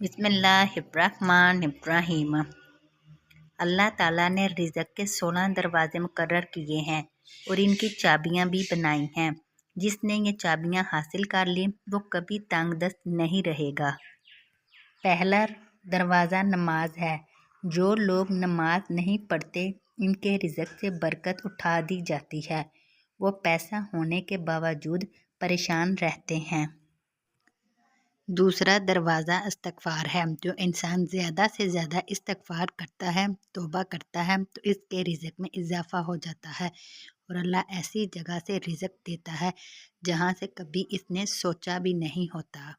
बिस्मिल्लाहिर्रहमानिर्रहीम। अल्लाह ताला ने रिज़्क़ के 16 दरवाज़े मुकर्रर किए हैं और इनकी चाबियां भी बनाई हैं। जिसने ये चाबियां हासिल कर ली वो कभी तंगदस्त नहीं रहेगा। पहला दरवाज़ा नमाज है। जो लोग नमाज नहीं पढ़ते इनके रिज़्क़ से बरकत उठा दी जाती है। वो पैसा होने के बावजूद परेशान रहते हैं। दूसरा दरवाज़ा इस्तग़फ़ार है। जो इंसान ज़्यादा से ज़्यादा इस्तग़फ़ार करता है, तौबा करता है तो इसके रिज़्क़ में इजाफ़ा हो जाता है और अल्लाह ऐसी जगह से रिज़्क़ देता है जहाँ से कभी इसने सोचा भी नहीं होता।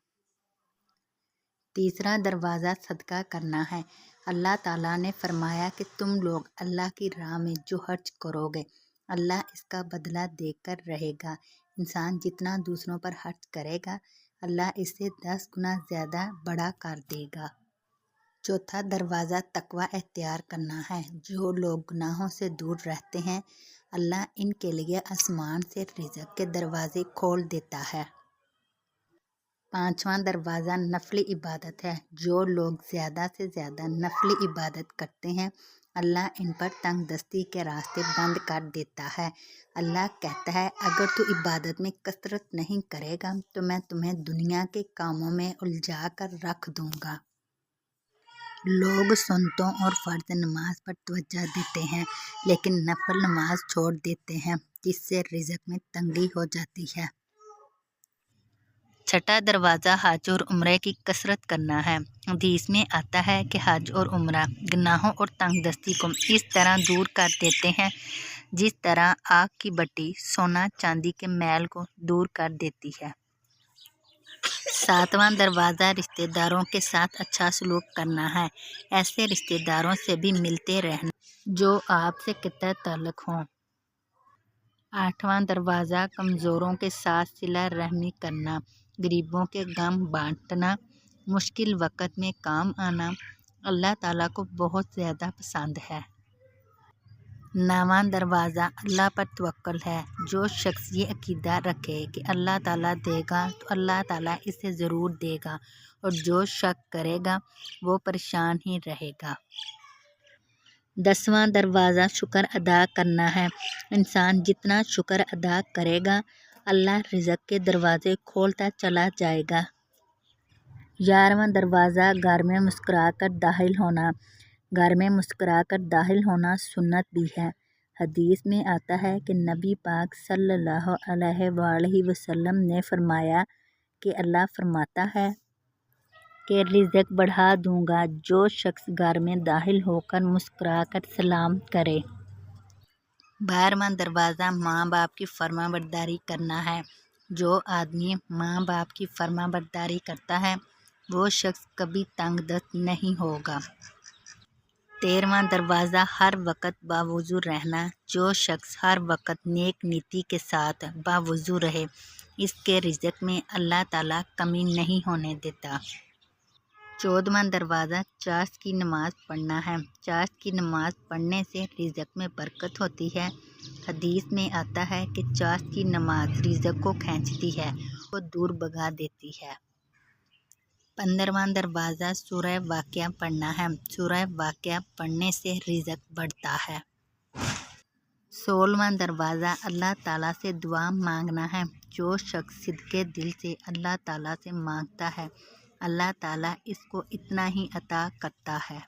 तीसरा दरवाज़ा सदका करना है। अल्लाह ताला ने फरमाया कि तुम लोग अल्लाह की राह में जो खर्च करोगे अल्लाह इसका बदला देकर रहेगा। इंसान जितना दूसरों पर खर्च करेगा अल्लाह इसे 10 गुना ज़्यादा बड़ा कर देगा। चौथा दरवाज़ा तकवा इख्तियार करना है। जो लोग गुनाहों से दूर रहते हैं अल्लाह इनके लिए आसमान से रिज़्क़ के दरवाज़े खोल देता है। पांचवा दरवाज़ा नफली इबादत है। जो लोग ज़्यादा से ज़्यादा नफली इबादत करते हैं अल्लाह इन पर तंगदस्ती के रास्ते बंद कर देता है। अल्लाह कहता है अगर तू इबादत में कसरत नहीं करेगा तो मैं तुम्हें दुनिया के कामों में उलझा कर रख दूंगा। लोग सुन्नतों और फ़र्ज़ नमाज पर तवज्जो देते हैं लेकिन नफल नमाज छोड़ देते हैं जिससे रिज़्क़ में तंगी हो जाती है। छठा दरवाज़ा हज और उम्रे की कसरत करना है। हदीस में आता है कि हज और उम्रा गुनाहों और तंगदस्ती को इस तरह दूर कर देते हैं जिस तरह आग की भट्टी सोना चांदी के मैल को दूर कर देती है। सातवां दरवाज़ा रिश्तेदारों के साथ अच्छा सलूक करना है। ऐसे रिश्तेदारों से भी मिलते रहना जो आपसे कतई ताल्लुक़ हों। आठवां दरवाज़ा कमज़ोरों के साथ सिला रहमी करना, गरीबों के गम बांटना, मुश्किल वक़्त में काम आना अल्लाह ताला को बहुत ज़्यादा पसंद है। नौवां दरवाज़ा अल्लाह पर तवक्कुल है। जो शख्स ये अक़ीदा रखे कि अल्लाह ताला देगा तो अल्लाह ताला इसे ज़रूर देगा और जो शक करेगा वो परेशान ही रहेगा। 10वां दरवाज़ा शुक्र अदा करना है। इंसान जितना शुक्र अदा करेगा अल्लाह रिज़्क़ के दरवाज़े खोलता चला जाएगा। 11वां दरवाज़ा घर में मुस्कुरा कर दाखिल होना। घर में मुस्कुरा कर दाखिल होना सुन्नत भी है। हदीस में आता है कि नबी पाक सल्लल्लाहु अलैहि वसल्लम ने फरमाया कि अल्लाह फरमाता है कि रिज़्क़ बढ़ा दूंगा जो शख्स घर में दाखिल होकर मुस्कुरा कर सलाम करे। 12वां दरवाज़ा माँ बाप की फरमाबरदारी करना है। जो आदमी माँ बाप की फरमाबरदारी करता है वो शख्स कभी तंगदस्त नहीं होगा। 13वां दरवाज़ा हर वक़्त बावुज़ू रहना। जो शख्स हर वक़्त नेक नीति के साथ बावुज़ू रहे इसके रिज़्क़ में अल्लाह ताला कमी नहीं होने देता। 14वां दरवाज़ा चाश की नमाज़ पढ़ना है। चाश की नमाज़ पढ़ने से रिज़्क़ में बरकत होती है। हदीस में आता है कि चाश की नमाज रिज़्क़ को खींचती है और दूर भगा देती है। 15वां दरवाज़ा सूरह वाक़िया पढ़ना है। सूरह वाक़िया पढ़ने से रिज़्क़ बढ़ता है। 16वां दरवाज़ा अल्लाह ताला से दुआ मांगना है। जो शख्स सिद्के दिल से अल्लाह ताला से मांगता है अल्लाह ताला इसको इतना ही अता करता है।